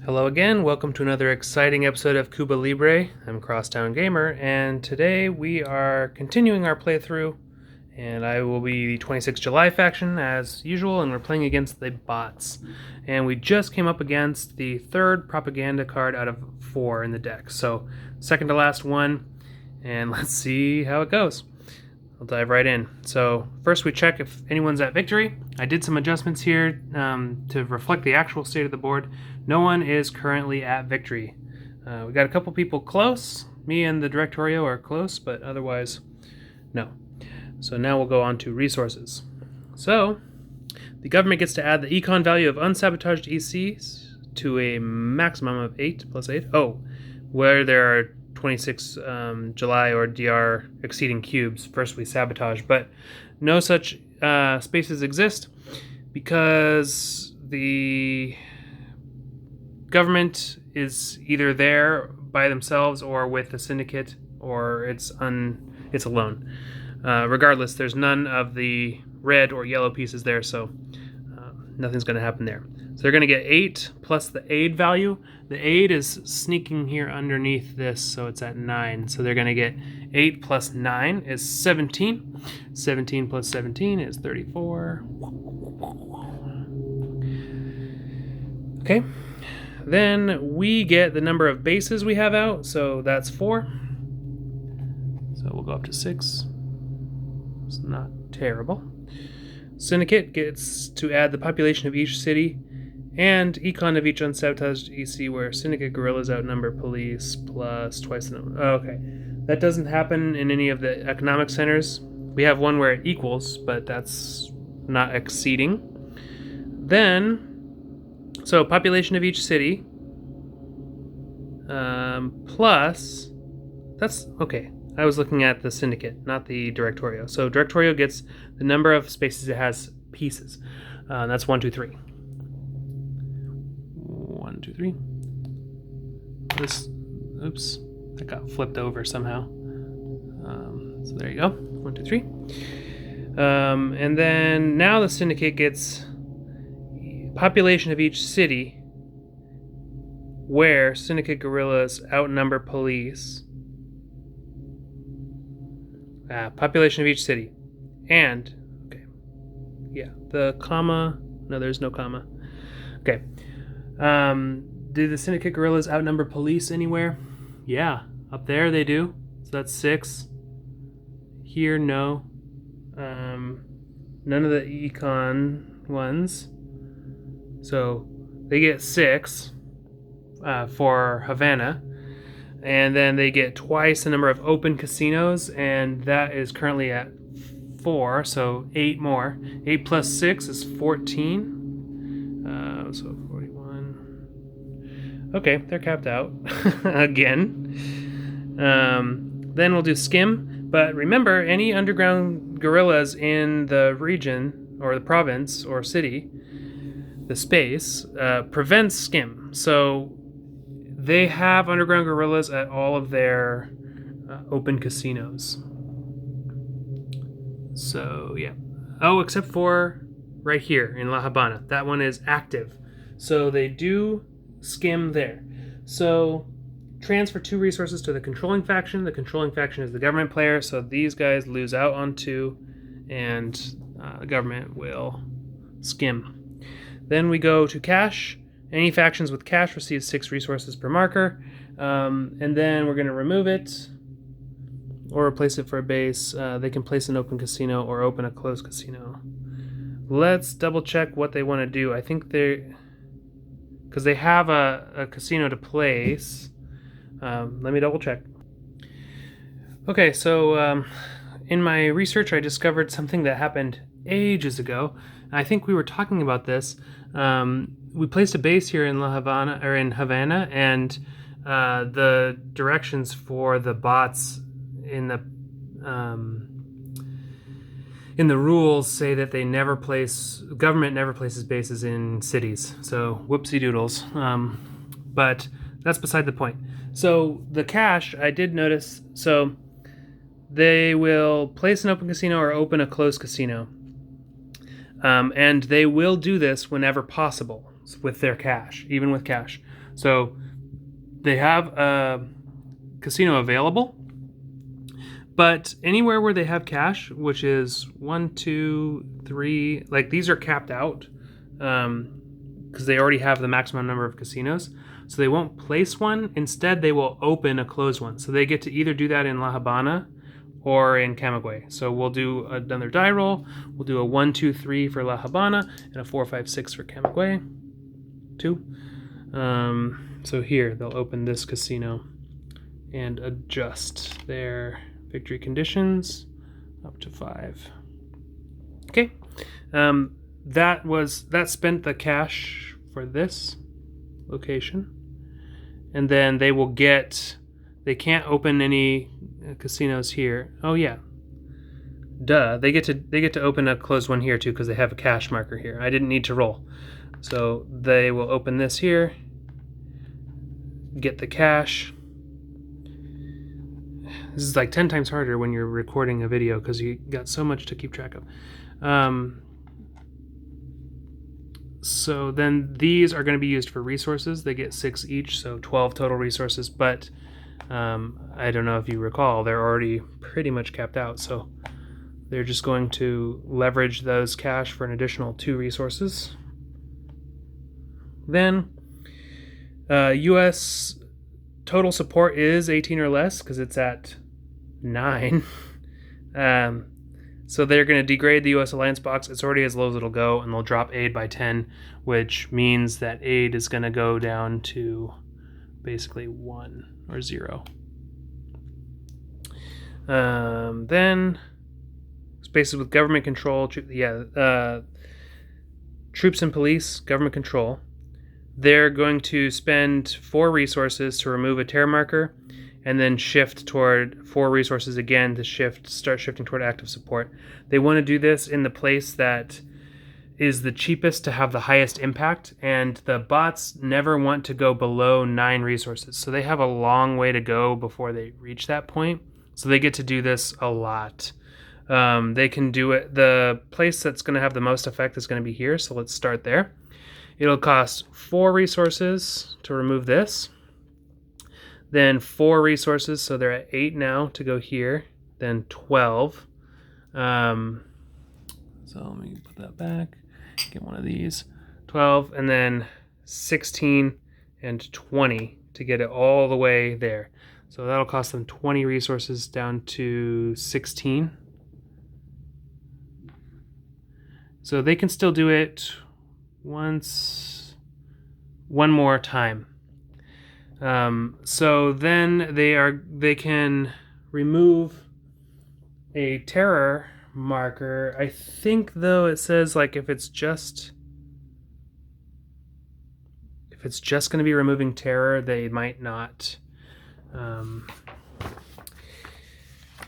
Hello again, welcome to another exciting episode of Cuba Libre. I'm Crosstown Gamer, and today we are continuing our playthrough, and I will be the 26 July faction as usual, and we're playing against the bots. And we just came up against the third propaganda card out of 4 in the deck, so second to last one, and let's see how it goes. I'll dive right in. So first we check if anyone's at victory. I did some adjustments here to reflect the actual state of the board. No one is currently at victory. We got a couple people close. Me and the Directorio are close, but otherwise, no. So now we'll go on to resources. So the government gets to add the econ value of unsabotaged ECs to a maximum of 8 plus 8. Oh, where there are 26 July or DR exceeding cubes, first we sabotage, but no such spaces exist because the government is either there by themselves or with the syndicate, or it's alone. Regardless, there's none of the red or yellow pieces there, so nothing's going to happen there. So they're going to get 8 plus the aid value. The aid is sneaking here underneath this, so it's at 9. So they're going to get 8 plus 9 is 17. 17 plus 17 is 34. Okay. Then we get the number of bases we have out, so that's 4. So we'll go up to 6. It's not terrible. Syndicate gets to add the population of each city and econ of each unsabotaged EC where syndicate guerrillas outnumber police plus twice the number. Oh, okay. That doesn't happen in any of the economic centers. We have one where it equals, but that's not exceeding. Then, so population of each city plus, that's, okay. I was looking at the syndicate, not the Directorio. So Directorio gets the number of spaces it has pieces. That's 1, 2, 3. 1, 2, 3. This, oops, that got flipped over somehow. So there you go. 1, 2, 3. And then now the syndicate gets population of each city where syndicate guerrillas outnumber police. Population of each city. And, okay. Yeah, the comma. No, there's no comma. Okay. Do the syndicate guerrillas outnumber police anywhere? Yeah, up there they do. So that's 6. Here, no. None of the econ ones. So they get 6 for Havana. And then they get twice the number of open casinos, and that is currently at 4, so 8 more. 8 plus 6 is 14. So 41. Okay, they're capped out again. Then we'll do skim. But remember, any underground guerrillas in the region, or the province, or city, the space, prevents skim. So they have underground guerrillas at all of their open casinos. So, yeah. Oh, except for right here in La Habana. That one is active. So they do skim there. So transfer 2 resources to the controlling faction. The controlling faction is the government player, so these guys lose out on 2, and the government will skim. Then we go to cash. Any factions with cash receive 6 resources per marker, and then we're going to remove it or replace it for a base. They can place an open casino or open a closed casino. Let's double check what they want to do. I think because they have a casino to place. Let me double check. Okay, so in my research I discovered something that happened ages ago. I think we were talking about this. We placed a base here in Havana, and the directions for the bots in the rules say that government never places bases in cities. So whoopsie doodles. But that's beside the point. So the cash, I did notice. So they will place an open casino or open a closed casino. And they will do this whenever possible with their cash, even with cash. So they have a casino available, but anywhere where they have cash, which is 1, 2, 3, like these are capped out because they already have the maximum number of casinos. So they won't place one. Instead, they will open a closed one. So they get to either do that in La Habana or in Camagüey. So we'll do another die roll. We'll do a 1, 2, 3 for La Habana and a 4, 5, 6 for Camagüey. 2. So here, they'll open this casino and adjust their victory conditions up to 5. Okay. That spent the cash for this location. And then they can't open any casinos here. Oh yeah. Duh. They get to open a closed one here too because they have a cash marker here. I didn't need to roll. So they will open this here. Get the cash. This is like 10 times harder when you're recording a video because you got so much to keep track of. So then these are going to be used for resources. They get 6 each, so 12 total resources. But I don't know if you recall, they're already pretty much capped out. So they're just going to leverage those cash for an additional 2 resources. Then U.S. total support is 18 or less because it's at 9. So they're going to degrade the U.S. alliance box. It's already as low as it'll go, and they'll drop aid by 10, which means that aid is going to go down to basically 1 or 0. Then spaces with government control. Troops and police, government control. They're going to spend 4 resources to remove a terror marker, and then shift toward 4 resources again to start shifting toward active support. They want to do this in the place that is the cheapest to have the highest impact, and the bots never want to go below 9 resources. So they have a long way to go before they reach that point. So they get to do this a lot. They can do it. The place that's going to have the most effect is going to be here. So let's start there. It'll cost 4 resources to remove this. Then 4 resources, so they're at 8 now to go here. Then 12. So let me put that back. Get one of these. 12, and then 16 and 20 to get it all the way there. So that'll cost them 20 resources down to 16. So they can still do it one more time. So then they can remove a terror marker. I think though it says like if it's just going to be removing terror, they might not.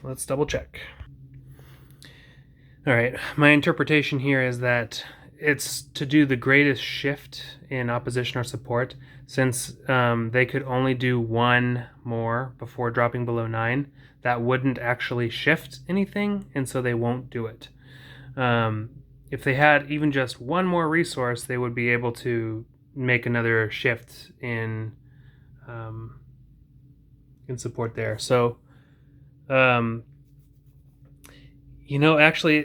Let's double check. All right, my interpretation here is that it's to do the greatest shift in opposition or support, since they could only do 1 more before dropping below 9. That wouldn't actually shift anything, and so they won't do it. If they had even just 1 more resource, they would be able to make another shift in support there. So, actually,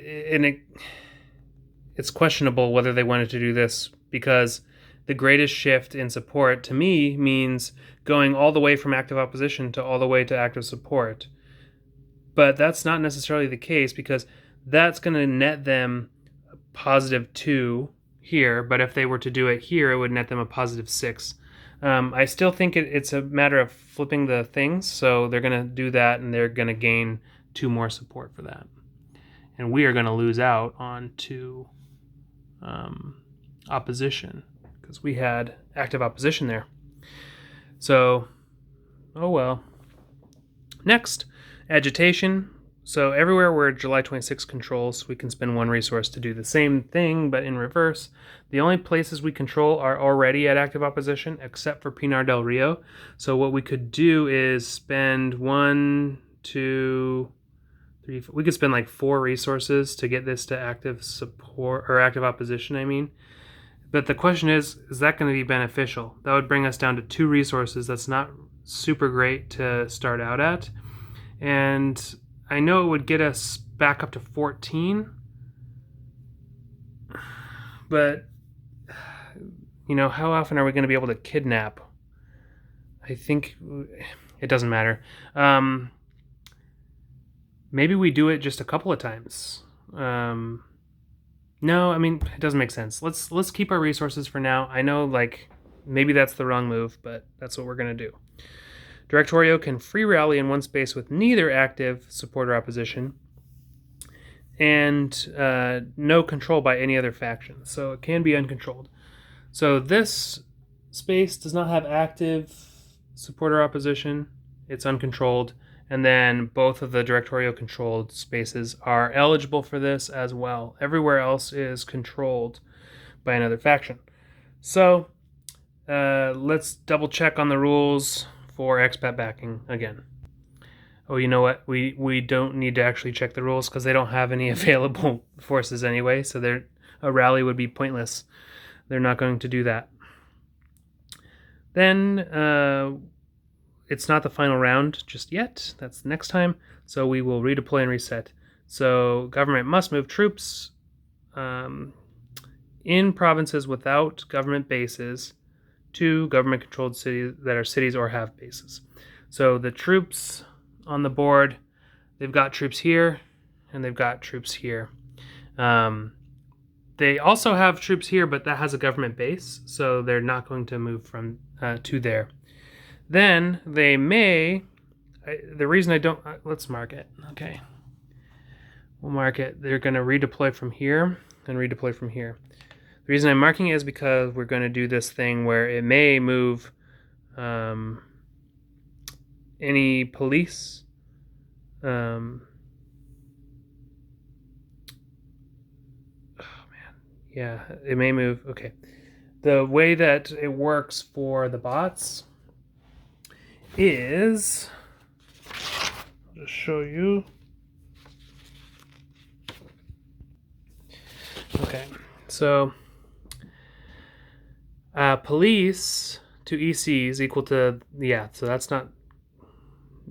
it's questionable whether they wanted to do this, because the greatest shift in support to me means going all the way from active opposition to all the way to active support. But that's not necessarily the case, because that's going to net them a +2 here. But if they were to do it here, it would net them a +6. I still think it's a matter of flipping the things. So they're going to do that, and they're going to gain 2 more support for that. And we are going to lose out on 2 opposition, because we had active opposition there. So, oh well. Next, agitation. So everywhere where July 26 controls, we can spend 1 resource to do the same thing, but in reverse. The only places we control are already at active opposition, except for Pinar del Rio. So what we could do is spend 1, 2, 3, 4. We could spend like 4 resources to get this to active support, or active opposition, I mean. But the question is that going to be beneficial? That would bring us down to 2 resources. That's not super great to start out at. And I know it would get us back up to 14. But, how often are we going to be able to kidnap? I think it doesn't matter. Maybe we do it just a couple of times. No, I mean, it doesn't make sense. Let's keep our resources for now. I know, maybe that's the wrong move, but that's what we're going to do. Directorio can free rally in one space with neither active support or opposition, and no control by any other faction. So it can be uncontrolled. So this space does not have active support or opposition. It's uncontrolled. And then both of the Directorio controlled spaces are eligible for this as well. Everywhere else is controlled by another faction. So let's double check on the rules for expat backing again. Oh, you know what? We don't need to actually check the rules because they don't have any available forces anyway. So a rally would be pointless. They're not going to do that. Then it's not the final round just yet. That's the next time. So we will redeploy and reset. So government must move troops in provinces without government bases to government-controlled cities that are cities or have bases. So the troops on the board, they've got troops here and they've got troops here. They also have troops here, but that has a government base, so they're not going to move from to there. Then they may, the reason I don't, let's mark it. Okay. We'll mark it. They're going to redeploy from here and redeploy from here. The reason I'm marking it is because we're going to do this thing where it may move any police. Yeah, it may move. Okay. The way that it works for the bots is, I'll just show you. Okay, so police to EC is equal to, so that's not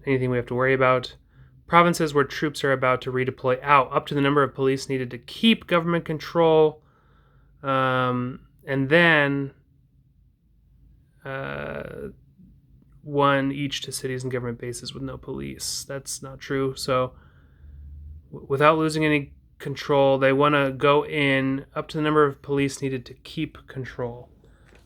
anything we have to worry about. Provinces where troops are about to redeploy out, up to the number of police needed to keep government control, and then one each to cities and government bases with no police. That's not true. So without losing any control, they want to go in up to the number of police needed to keep control.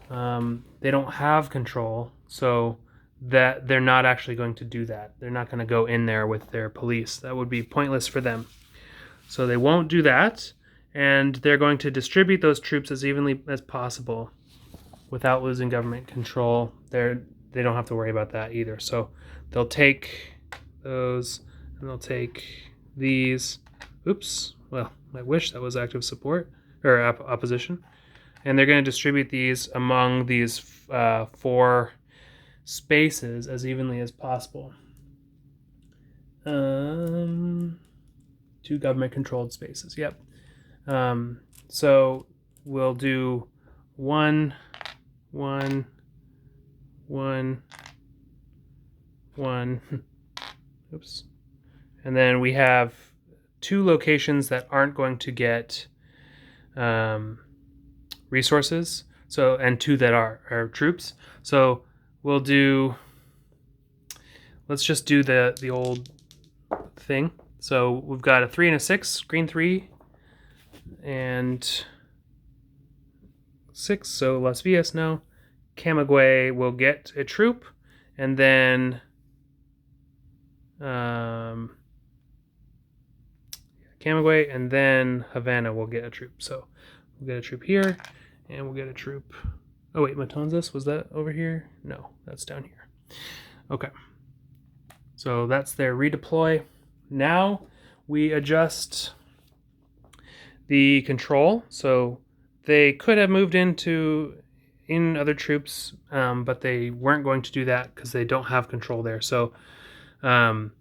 They don't have control, so that they're not actually going to do that. They're not going to go in there with their police. That would be pointless for them. So they won't do that, and they're going to distribute those troops as evenly as possible without losing government control. They don't have to worry about that either. So they'll take those, and they'll take these. Oops. Well, I wish that was active support or opposition. And they're going to distribute these among these 4 spaces as evenly as possible. 2 government-controlled spaces. Yep. So we'll do 1, 1, 1, 1. Oops. And then we have 2 locations that aren't going to get resources. So, and 2 that are troops. So we'll do, let's just do the old thing. So we've got a 3 and a 6, green 3 and 6. So Las Villas, no. Camagüey will get a troop, and then Camagüey, and then Havana will get a troop. So we'll get a troop here, and we'll get a troop. Oh wait, Matanzas, was that over here? No, that's down here. Okay. So that's their redeploy. Now we adjust the control. So they could have moved in other troops, but they weren't going to do that because they don't have control there. So the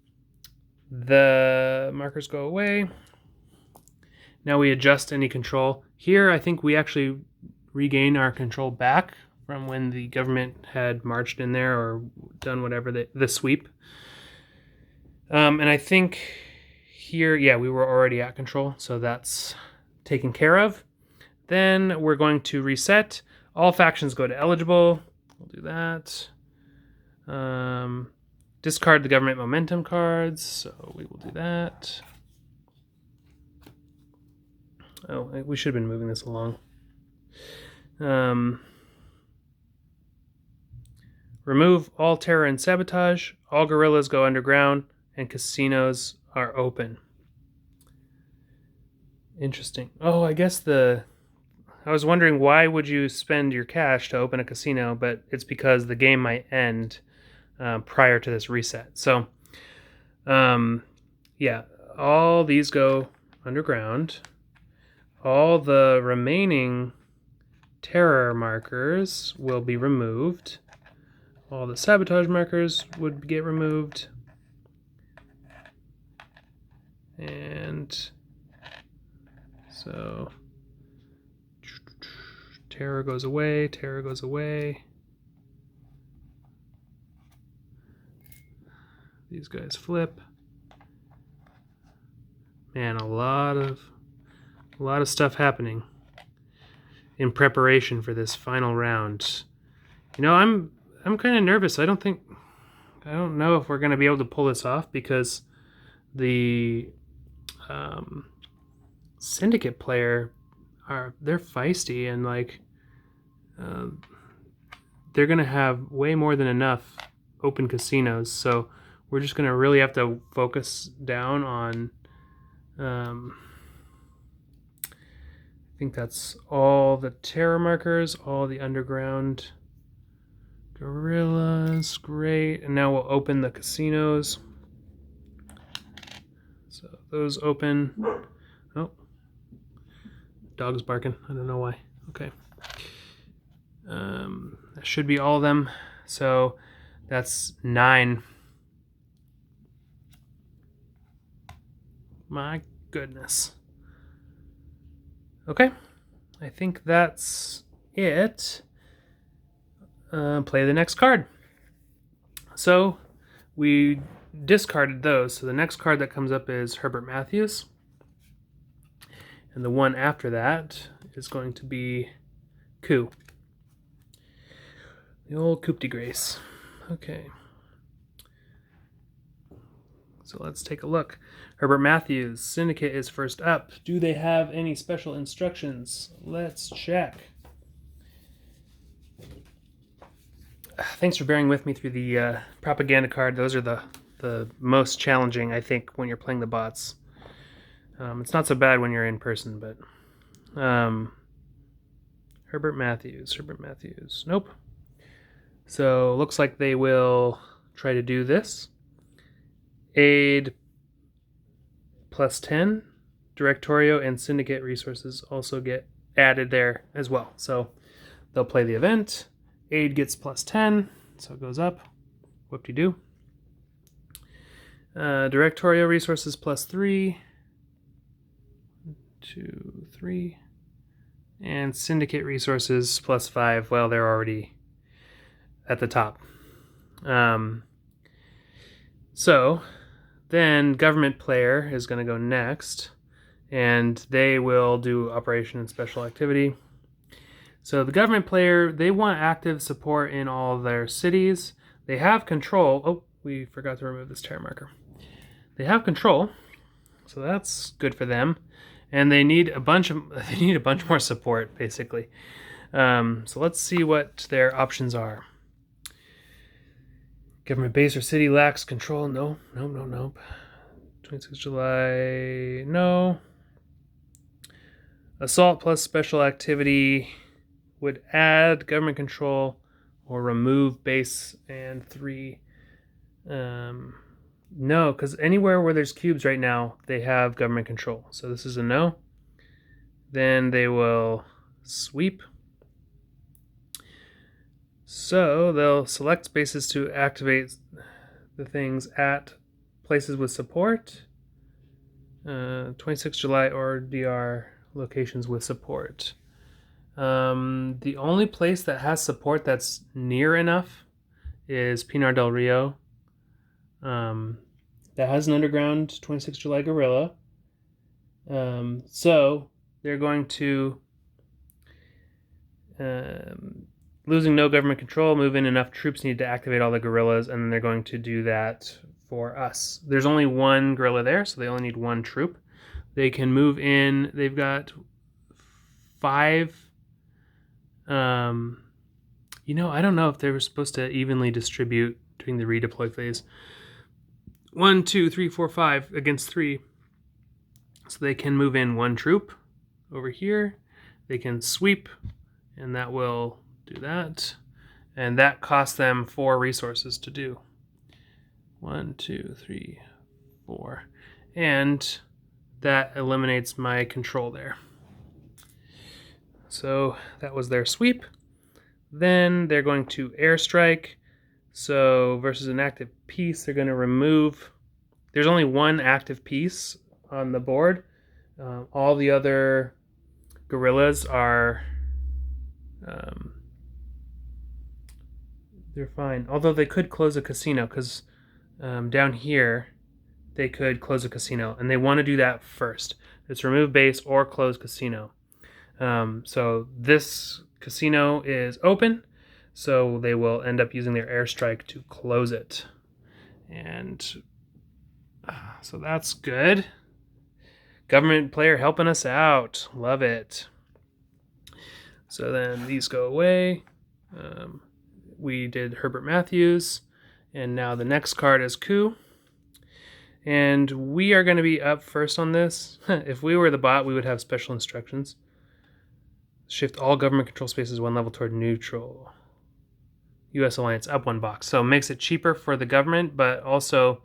markers go away. Now we adjust any control. Here I think we actually regain our control back from when the government had marched in there or done whatever the sweep. And I think here, yeah, we were already at control, so that's taken care of. Then we're going to reset. All factions go to eligible. We'll do that. Discard the government momentum cards, so we will do that. Oh, we should have been moving this along. Remove all terror and sabotage. All guerrillas go underground, and casinos are open. Interesting. Oh, I guess I was wondering why would you spend your cash to open a casino, but it's because the game might end prior to this reset. So, yeah, all these go underground. All the remaining terror markers will be removed. All the sabotage markers would get removed. And so terror goes away, terror goes away. These guys flip. Man, a lot of stuff happening in preparation for this final round. You know, I'm kind of nervous. I don't know if we're going to be able to pull this off because the syndicate player they're feisty and like they're going to have way more than enough open casinos. So we're just going to really have to focus down on I think that's all the terror markers, all the underground guerrillas. Great. And now we'll open the casinos. So those open. Oh, dog's barking. I don't know why. Okay. That should be all of them. So that's 9. My goodness. Okay, I think that's it. Play the next card. So we discarded those. So the next card that comes up is Herbert Matthews. And the one after that is going to be Coup. The old Coup de Grace. Okay. So let's take a look. Herbert Matthews, Syndicate is first up. Do they have any special instructions? Let's check. Thanks for bearing with me through the propaganda card. Those are the most challenging, I think, when you're playing the bots. It's not so bad when you're in person, but... Herbert Matthews. Nope. So, looks like they will try to do this. Aid +10, Directorio and Syndicate resources also get added there as well. So they'll play the event. Aid gets +10, so it goes up. Whoop-de-doo. Directorio resources +3. 2, 3. And Syndicate resources +5. Well, they're already at the top. So then government player is going to go next, and they will do operation and special activity. So the government player, they want active support in all their cities. They have control. Oh, we forgot to remove this terror marker. They have control, so that's good for them. And they need a bunch more support, basically. So let's see what their options are. Government base or city lacks control. No. 26 July. No. Assault plus special activity would add government control or remove base and 3. No, because anywhere where there's cubes right now, they have government control. So this is a no. Then they will sweep. So they'll select spaces to activate the things at places with support. 26 July or DR locations with support. The only place that has support that's near enough is Pinar del Rio. That has an underground 26 July guerrilla. So they're going to, losing no government control, move in enough troops needed to activate all the guerrillas, and then they're going to do that for us. There's only one guerrilla there, so they only need one troop. They can move in. They've got 5. I don't know if they were supposed to evenly distribute during the redeploy phase. 1, 2, 3, 4, 5 against 3. So they can move in 1 troop over here. They can sweep, and that will do that. And that costs them 4 resources to do. 1, 2, 3, 4. And that eliminates my control there. So that was their sweep. Then they're going to airstrike. So versus an active piece, they're going to remove. There's only 1 active piece on the board. All the other guerrillas are they're fine. Although they could close a casino, because down here they could close a casino, and they want to do that first. It's remove base or close casino. So this casino is open, so they will end up using their airstrike to close it. And so that's good. Government player helping us out. Love it. So then these go away. We did Herbert Matthews, and now the next card is Coup. And we are going to be up first on this. If we were the bot, we would have special instructions. Shift all government control spaces 1 level toward neutral. U.S. alliance up 1 box. So it makes it cheaper for the government, but also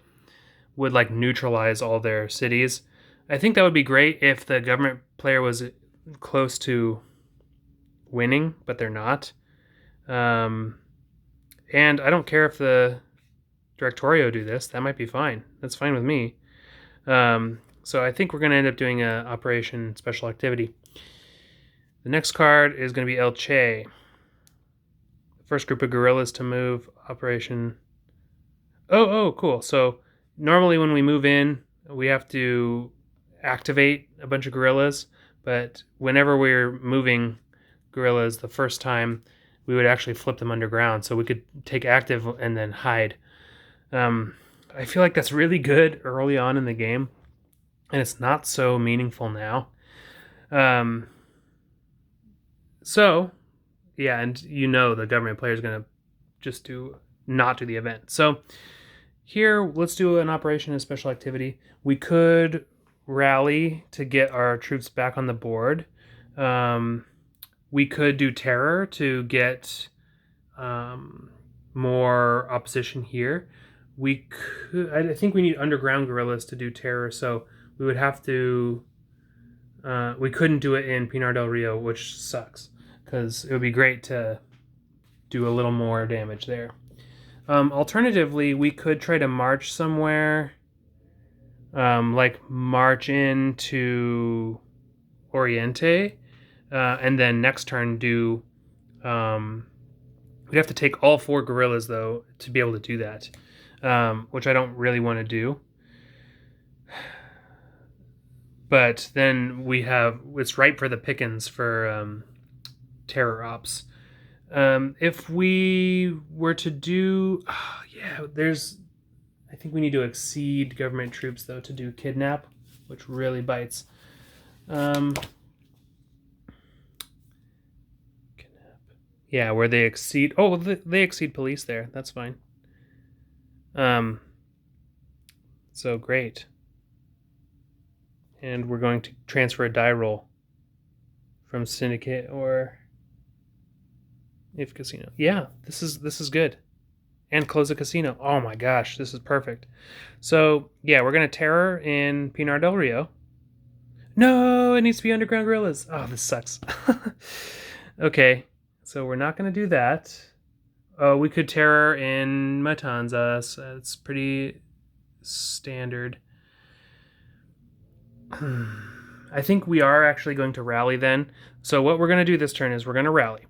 would like neutralize all their cities. I think that would be great if the government player was close to winning, but they're not. And I don't care if the Directorio do this. That might be fine. That's fine with me. So I think we're going to end up doing an Operation Special Activity. The next card is going to be El Che. First group of guerrillas to move. Operation. Oh, cool. So normally when we move in, we have to activate a bunch of guerrillas. But whenever we're moving guerrillas the first time, we would actually flip them underground. So we could take active and then hide. I feel like that's really good early on in the game. And it's not so meaningful now. So, yeah, and the government player is going to just not do the event. So here, let's do an Operation and Special Activity. We could rally to get our troops back on the board. We could do Terror to get more opposition here. I think we need underground guerrillas to do Terror, so we would have to. We couldn't do it in Pinar del Rio, which sucks, because it would be great to do a little more damage there. Alternatively, we could try to march somewhere, like march into Oriente, and then next turn do. We'd have to take all 4 guerrillas, though, to be able to do that, which I don't really want to do. But then it's ripe for the pickings for terror ops. If we were to do, I think we need to exceed government troops, though, to do kidnap, which really bites. Kidnap. Yeah, where they exceed. Oh, they exceed police there. That's fine. So great. And we're going to transfer a die roll from Syndicate or if Casino. Yeah, this is good. And close a casino. Oh my gosh, this is perfect. So yeah, we're gonna Terror in Pinar del Rio. No, it needs to be underground guerrillas. Oh, this sucks. Okay, so we're not gonna do that. Oh, we could Terror in Matanzas. It's pretty standard. I think we are actually going to rally then. So what we're going to do this turn is we're going to rally.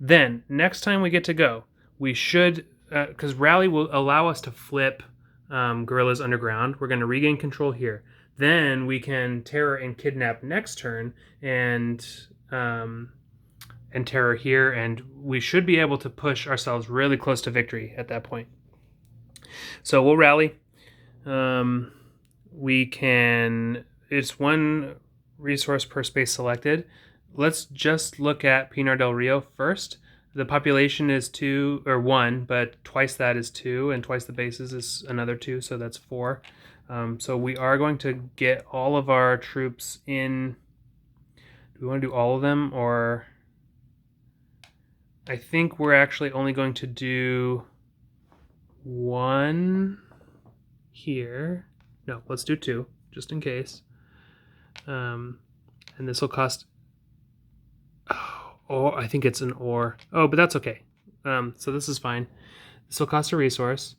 Then, next time we get to go, we should, because rally will allow us to flip guerrillas underground. We're going to regain control here. Then we can terror and kidnap next turn and terror here, and we should be able to push ourselves really close to victory at that point. So we'll rally. We can, it's one resource per space selected. Let's just look at Pinar del Rio first. The population is 2 or 1, but twice that is 2, and twice the bases is another 2, so that's 4. So we are going to get all of our troops in. Do we want to do all of them, or I think we're actually only going to do 1 here. No, let's do 2, just in case. And this will cost... Oh, I think it's an or. Oh, but that's okay. So this is fine. This will cost a resource.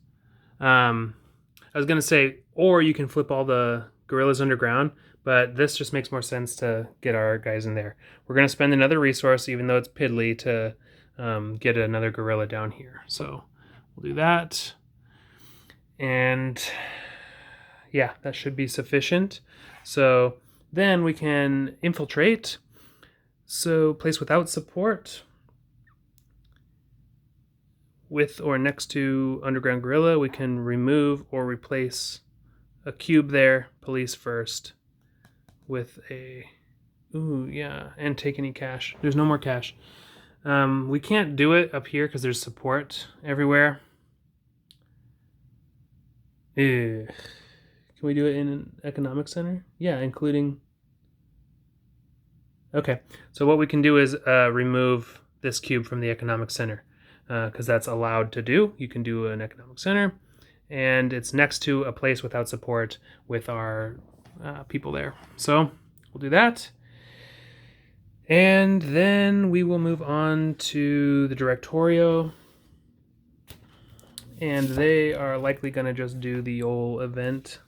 I was going to say, or you can flip all the guerrillas underground, but this just makes more sense to get our guys in there. We're going to spend another resource, even though it's piddly, to get another guerrilla down here. So we'll do that. And yeah, that should be sufficient. So then we can infiltrate. So place without support. With or next to underground guerrilla, we can remove or replace a cube there. Police first with a... Ooh, yeah, and take any cash. There's no more cash. We can't do it up here because there's support everywhere. Ew. Can we do it in an economic center? Yeah, including... Okay, so what we can do is remove this cube from the economic center because that's allowed to do. You can do an economic center, and it's next to a place without support with our people there. So we'll do that. And then we will move on to the Directorio. And they are likely going to just do the old event.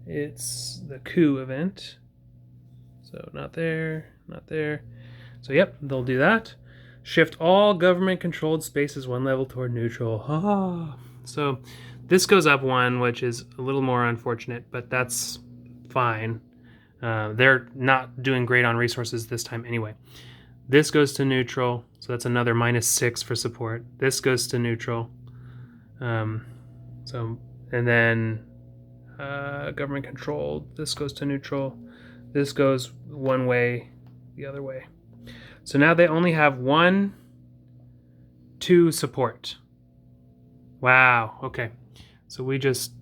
It's the Coup event. So not there, not there. So yep, they'll do that. Shift all government-controlled spaces 1 level toward neutral. Ah. So this goes up 1, which is a little more unfortunate, but that's fine. They're not doing great on resources this time anyway. This goes to neutral, so that's another -6 for support. This goes to neutral. And then government-controlled. This goes to neutral. This goes one way, the other way. So now they only have 1, 2 support. Wow, okay. So we just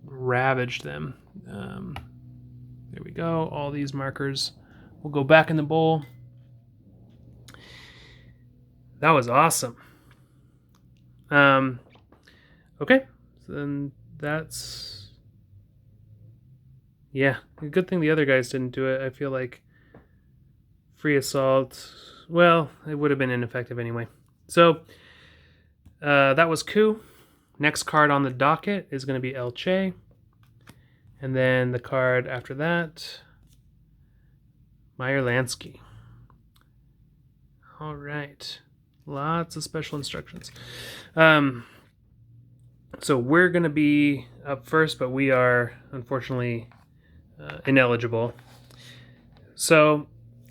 ravaged them. There we go. All these markers will go back in the bowl. That was awesome. Okay, so then that's... Yeah, good thing the other guys didn't do it. I feel like free assault, well, it would have been ineffective anyway. So that was Coup. Next card on the docket is going to be El Che. And then the card after that, Meyer Lansky. All right. Lots of special instructions. So we're going to be up first, but we are unfortunately ineligible. So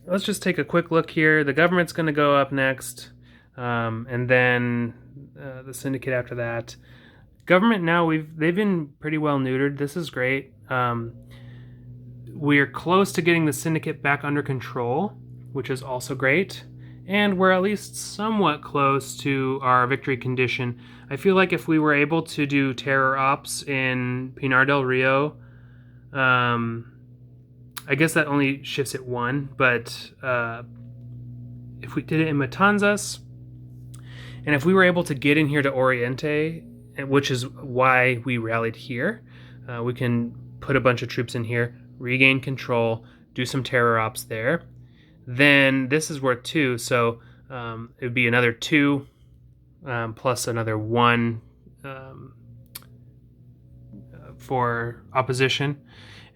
let's just take a quick look here. The government's going to go up next, and then the syndicate after that. Government now, they've been pretty well neutered. This is great. We're close to getting the syndicate back under control, which is also great. And we're at least somewhat close to our victory condition. I feel like if we were able to do terror ops in Pinar del Rio, I guess that only shifts it 1, but if we did it in Matanzas, and if we were able to get in here to Oriente, which is why we rallied here, we can put a bunch of troops in here, regain control, do some terror ops there. Then this is worth 2, so it would be another 2 plus another 1 for opposition.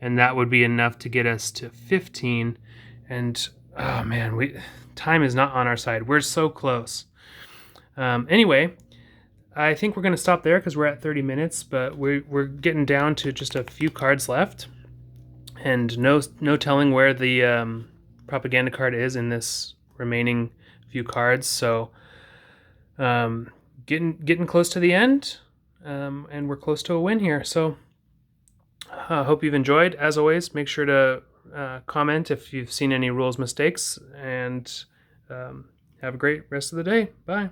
and that would be enough to get us to 15. And oh man, time is not on our side. We're so close. Anyway, I think we're going to stop there because we're at 30 minutes, but we're getting down to just a few cards left, and no telling where the propaganda card is in this remaining few cards. So getting close to the end, and we're close to a win here. So I hope you've enjoyed. As always, make sure to comment if you've seen any rules mistakes, and have a great rest of the day. Bye.